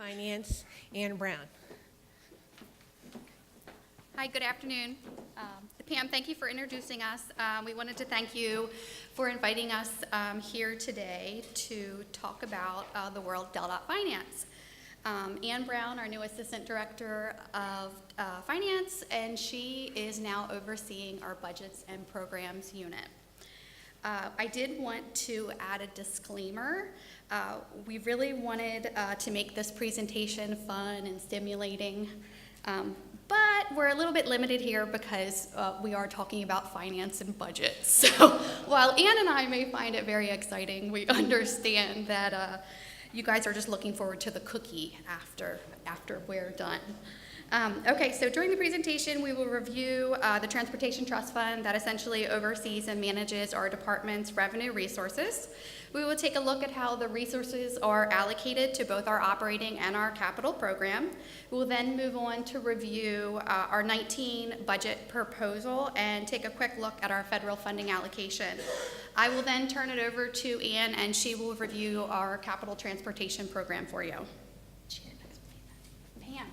Finance, Ann Brown. Hi, good afternoon. Pam, thank you for introducing us. We wanted to thank you for inviting us here today to talk about the world DelDot Finance. Ann Brown, our new Assistant Director of Finance, and she is now overseeing our Budgets and Programs unit. I did want to add a disclaimer. We really wanted to make this presentation fun and stimulating, but we're a little bit limited here because we are talking about finance and budget. So while Ann and I may find it very exciting, we understand that you guys are just looking forward to the cookie after we're done. Okay, so during the presentation, we will review the Transportation Trust Fund that essentially oversees and manages our department's revenue resources. We will take a look at how the resources are allocated to both our operating and our capital program. We will then move on to review our 19 budget proposal and take a quick look at our federal funding allocation. I will then turn it over to Ann, and she will review our capital transportation program for you. Pam.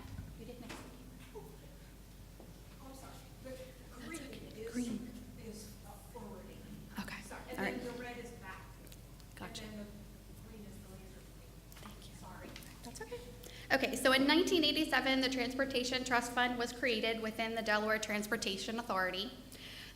Green is forwarding. Okay. Sorry. And All then right. the red is back. Gotcha. And then the green is the laser. Thank you. Sorry. That's okay. Okay, so in 1987, the Transportation Trust Fund was created within the Delaware Transportation Authority.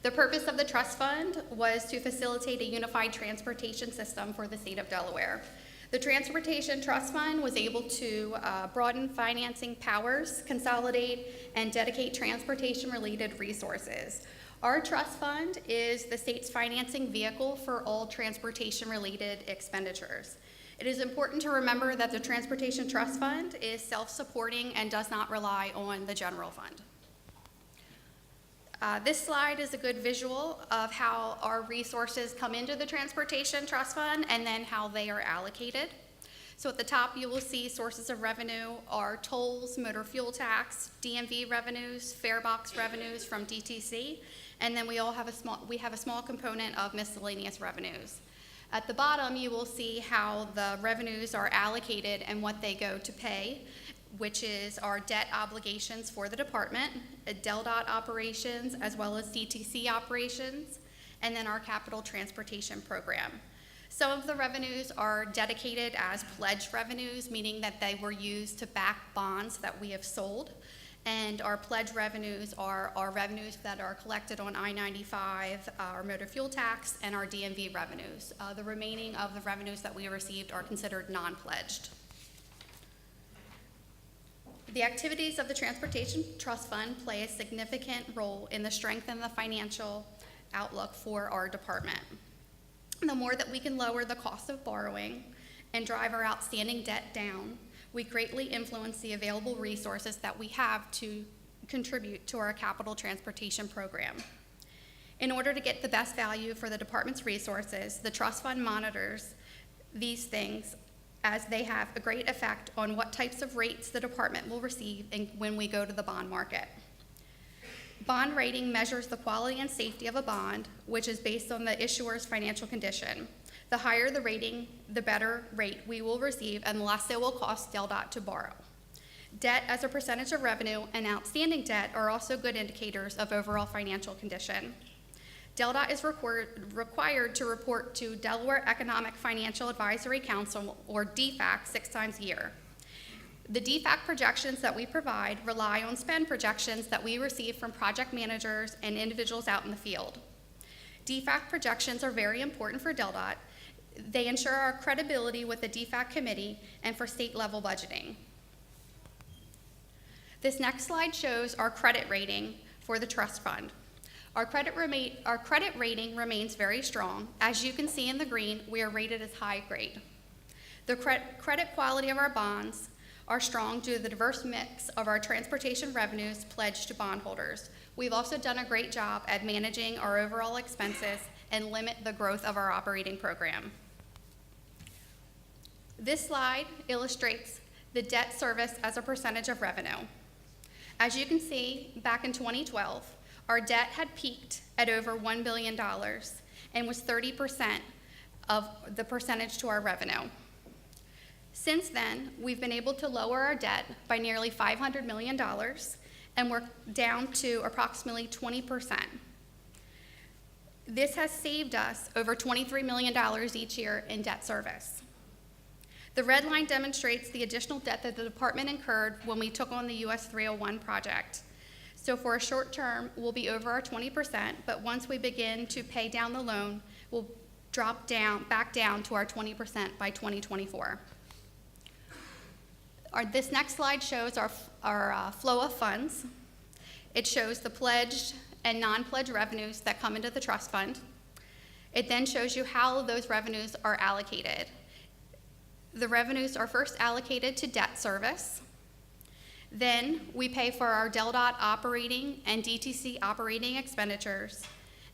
The purpose of the trust fund was to facilitate a unified transportation system for the state of Delaware. The Transportation Trust Fund was able to broaden financing powers, consolidate, and dedicate transportation-related resources. Our trust fund is the state's financing vehicle for all transportation-related expenditures. It is important to remember that the Transportation Trust Fund is self-supporting and does not rely on the general fund. This slide is a good visual of how our resources come into the Transportation Trust Fund and then how they are allocated. So at the top, you will see sources of revenue are tolls, motor fuel tax, DMV revenues, fare box revenues from DTC, and then we have a small component of miscellaneous revenues. At the bottom, you will see how the revenues are allocated and what they go to pay, which is our debt obligations for the department, DelDot operations, as well as DTC operations, and then our capital transportation program. Some of the revenues are dedicated as pledged revenues, meaning that they were used to back bonds that we have sold. And our pledge revenues are our revenues that are collected on I-95, our motor fuel tax, and our DMV revenues. The remaining of the revenues that we received are considered non-pledged. The activities of the Transportation Trust Fund play a significant role in the strength and the financial outlook for our department. The more that we can lower the cost of borrowing and drive our outstanding debt down, we greatly influence the available resources that we have to contribute to our capital transportation program. In order to get the best value for the department's resources, the trust fund monitors these things as they have a great effect on what types of rates the department will receive when we go to the bond market. Bond rating measures the quality and safety of a bond, which is based on the issuer's financial condition. The higher the rating, the better rate we will receive and the less it will cost DelDot to borrow. Debt as a percentage of revenue and outstanding debt are also good indicators of overall financial condition. DelDot is required to report to Delaware Economic Financial Advisory Council, or DFAC, 6 times a year. The DFAC projections that we provide rely on spend projections that we receive from project managers and individuals out in the field. DFAC projections are very important for DelDot. They ensure our credibility with the DFAC committee and for state-level budgeting. This next slide shows our credit rating for the trust fund. Our credit rating remains very strong. As you can see in the green, we are rated as high grade. The credit quality of our bonds are strong due to the diverse mix of our transportation revenues pledged to bondholders. We've also done a great job at managing our overall expenses and limit the growth of our operating program. This slide illustrates the debt service as a percentage of revenue. As you can see, back in 2012, our debt had peaked at over $1 billion and was 30% of the percentage to our revenue. Since then, we've been able to lower our debt by nearly $500 million, and we're down to approximately 20%. This has saved us over $23 million each year in debt service. The red line demonstrates the additional debt that the department incurred when we took on the US 301 project. So for a short term, we'll be over our 20%, but once we begin to pay down the loan, we'll drop back down to our 20% by 2024. This next slide shows our flow of funds. It shows the pledged and non-pledged revenues that come into the trust fund. It then shows you how those revenues are allocated. The revenues are first allocated to debt service. Then we pay for our DelDot operating and DTC operating expenditures,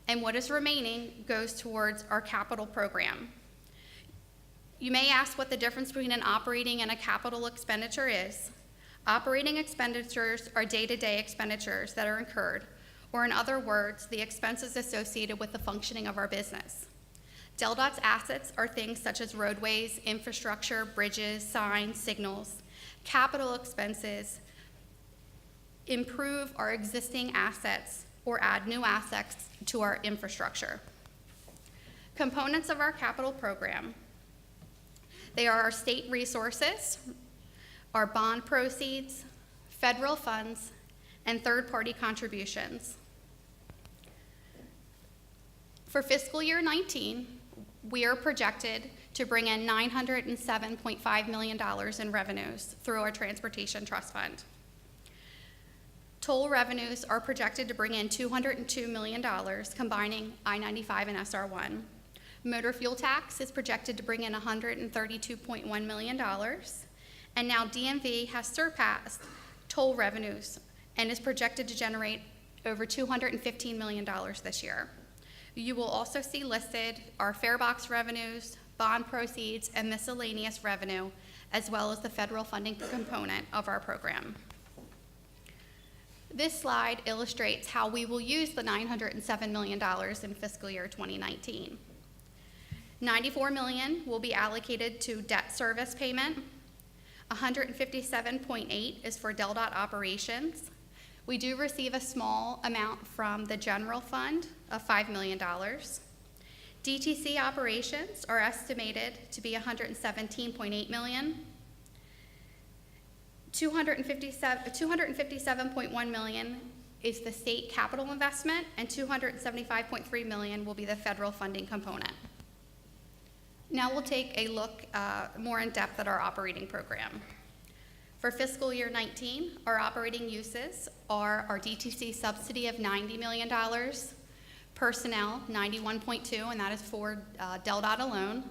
and what is remaining goes towards our capital program. You may ask what the difference between an operating and a capital expenditure is. Operating expenditures are day-to-day expenditures that are incurred, or in other words, the expenses associated with the functioning of our business. DelDot's assets are things such as roadways, infrastructure, bridges, signs, signals. Capital expenses improve our existing assets or add new assets to our infrastructure. Components of our capital program. They are our state resources, our bond proceeds, federal funds, and third-party contributions. For fiscal year 19, we are projected to bring in $907.5 million in revenues through our Transportation Trust Fund. Toll revenues are projected to bring in $202 million, combining I-95 and SR1. Motor fuel tax is projected to bring in $132.1 million, and now DMV has surpassed toll revenues and is projected to generate over $215 million this year. You will also see listed our fare box revenues, bond proceeds, and miscellaneous revenue, as well as the federal funding component of our program. This slide illustrates how we will use the $907 million in fiscal year 2019. $94 million will be allocated to debt service payment. $157.8 is for DelDot operations. We do receive a small amount from the general fund of $5 million. DTC operations are estimated to be $117.8 million. $257.1 million is the state capital investment, and $275.3 million will be the federal funding component. Now we'll take a look more in depth at our operating program. For fiscal year 19, our operating uses are our DTC subsidy of $90 million, personnel 91.2, and that is for DelDot alone,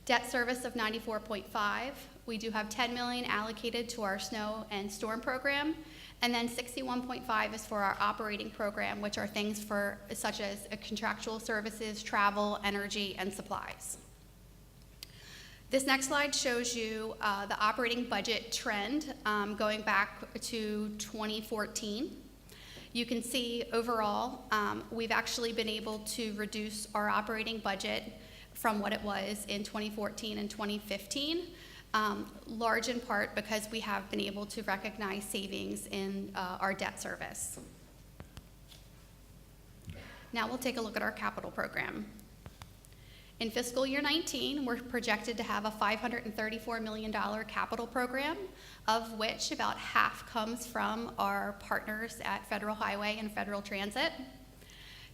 debt service of 94.5. We do have $10 million allocated to our snow and storm program, and then 61.5 is for our operating program, which are things such as contractual services, travel, energy, and supplies. This next slide shows you the operating budget trend going back to 2014. You can see overall, we've actually been able to reduce our operating budget from what it was in 2014 and 2015, large in part because we have been able to recognize savings in our debt service. Now we'll take a look at our capital program. In fiscal year 19, we're projected to have a $534 million capital program, of which about half comes from our partners at Federal Highway and Federal Transit.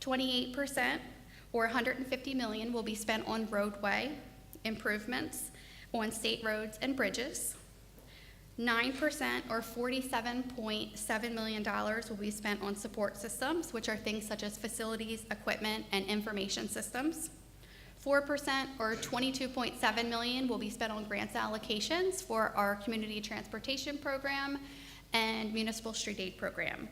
28%, or $150 million, will be spent on roadway improvements on state roads and bridges. 9%, or $47.7 million, will be spent on support systems, which are things such as facilities, equipment, and information systems. 4%, or $22.7 million, will be spent on grants allocations for our community transportation program and municipal street aid program.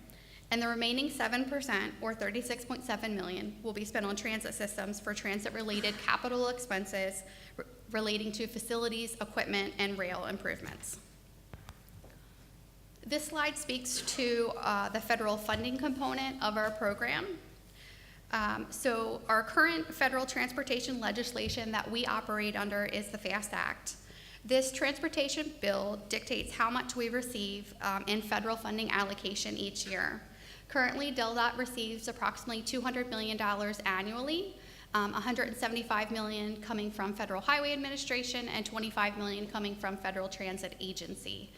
And the remaining 7%, or $36.7 million, will be spent on transit systems for transit-related capital expenses relating to facilities, equipment, and rail improvements. This slide speaks to the federal funding component of our program. So our current federal transportation legislation that we operate under is the FAST Act. This transportation bill dictates how much we receive in federal funding allocation each year. Currently, DelDot receives approximately $200 million annually, $175 million coming from Federal Highway Administration and $25 million coming from Federal Transit Agency.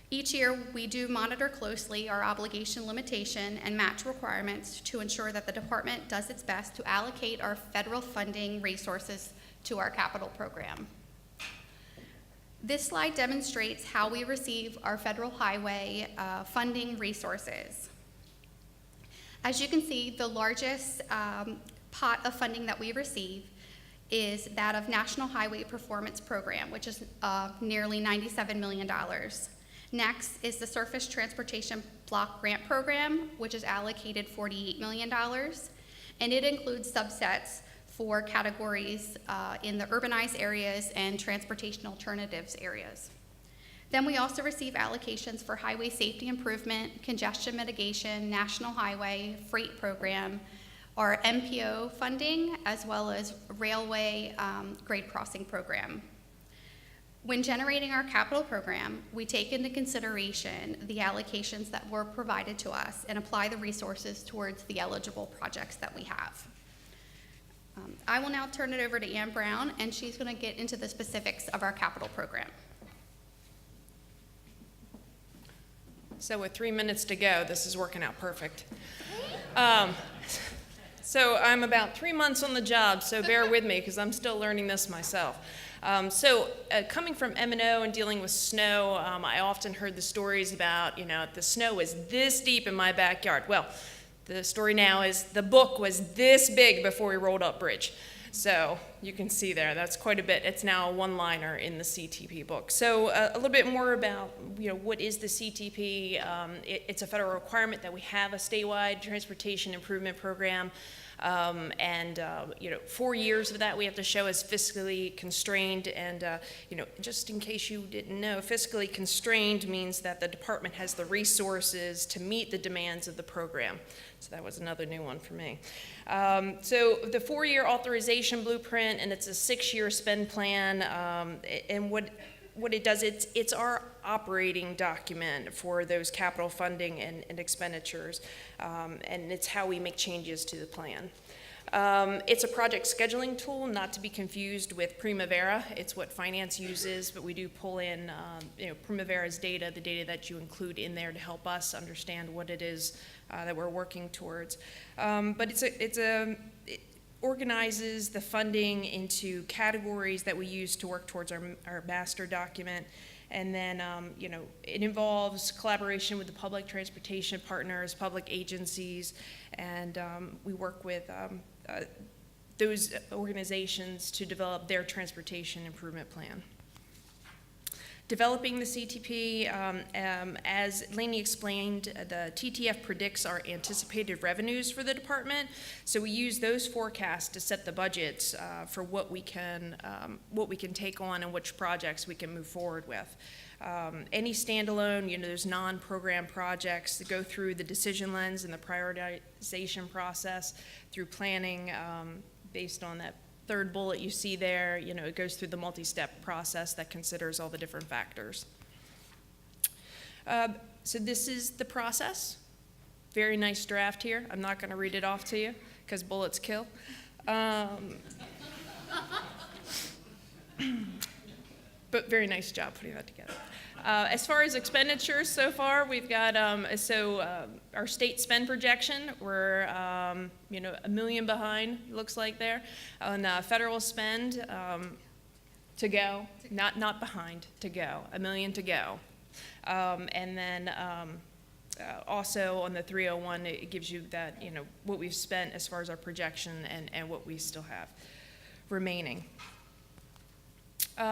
Each year, we do monitor closely our obligation limitation and match requirements to ensure that the department does its best to allocate our federal funding resources to our capital program. This slide demonstrates how we receive our federal highway funding resources. As you can see, the largest pot of funding that we receive is that of National Highway Performance Program, which is nearly $97 million. Next is the Surface Transportation Block Grant Program, which is allocated $48 million, and it includes subsets for categories in the urbanized areas and transportation alternatives areas. Then we also receive allocations for highway safety improvement, congestion mitigation, national highway, freight program, our MPO funding, as well as railway grade crossing program. When generating our capital program, we take into consideration the allocations that were provided to us and apply the resources towards the eligible projects that we have. I will now turn it over to Ann Brown, and she's going to get into the specifics of our capital program. So with 3 minutes to go, this is working out perfect. So I'm about 3 months on the job, so bear with me because I'm still learning this myself. Coming from M&O and dealing with snow, I often heard the stories about, the snow is this deep in my backyard. Well, the story now is the book was this big before we rolled up bridge. So you can see there, that's quite a bit. It's now a one-liner in the CTP book. So a little bit more about, what is the CTP? It's a federal requirement that we have a statewide transportation improvement program. 4 years of that we have to show as fiscally constrained, and just in case you didn't know, fiscally constrained means that the department has the resources to meet the demands of the program. So that was another new one for me. So the 4-year authorization blueprint, and it's a 6-year spend plan, and what it does, it's our operating document for those capital funding and expenditures, and it's how we make changes to the plan. It's a project scheduling tool, not to be confused with Primavera. It's what finance uses, but we do pull in Primavera's data, the data that you include in there to help us understand what it is that we're working towards. But it organizes the funding into categories that we use to work towards our master document. And then, it involves collaboration with the public transportation partners, public agencies, and we work with those organizations to develop their transportation improvement plan. Developing the CTP, as Lainey explained, the TTF predicts our anticipated revenues for the department, so we use those forecasts to set the budgets for what we can take on and which projects we can move forward with. Any standalone, those non-program projects that go through the decision lens and the prioritization process through planning based on that third bullet you see there, it goes through the multi-step process that considers all the different factors. So this is the process. Very nice draft here. I'm not going to read it off to you because bullets kill. But very nice job putting that together. As far as expenditures so far, we've got, our state spend projection, we're, $1 million behind, looks like there, on federal spend to go, not behind, to go, $1 million to go. And then also on the 301, it gives you that, what we've spent as far as our projection and what we still have remaining.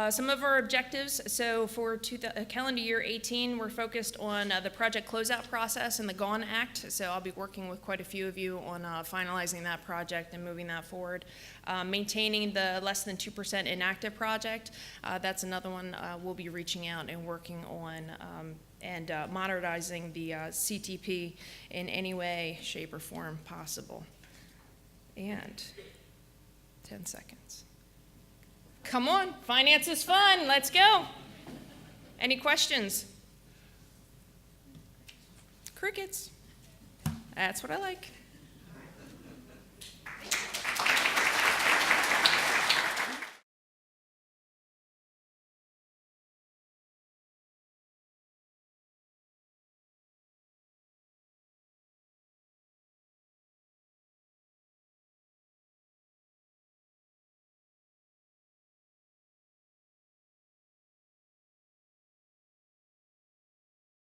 Some of our objectives, so for calendar year 18, we're focused on the project closeout process and the GONE Act, so I'll be working with quite a few of you on finalizing that project and moving that forward. Maintaining the less than 2% inactive project, that's another one we'll be reaching out and working on, and modernizing the CTP in any way, shape, or form possible. And 10 seconds. Come on, finance is fun. Let's go. Any questions? Crickets. That's what I like.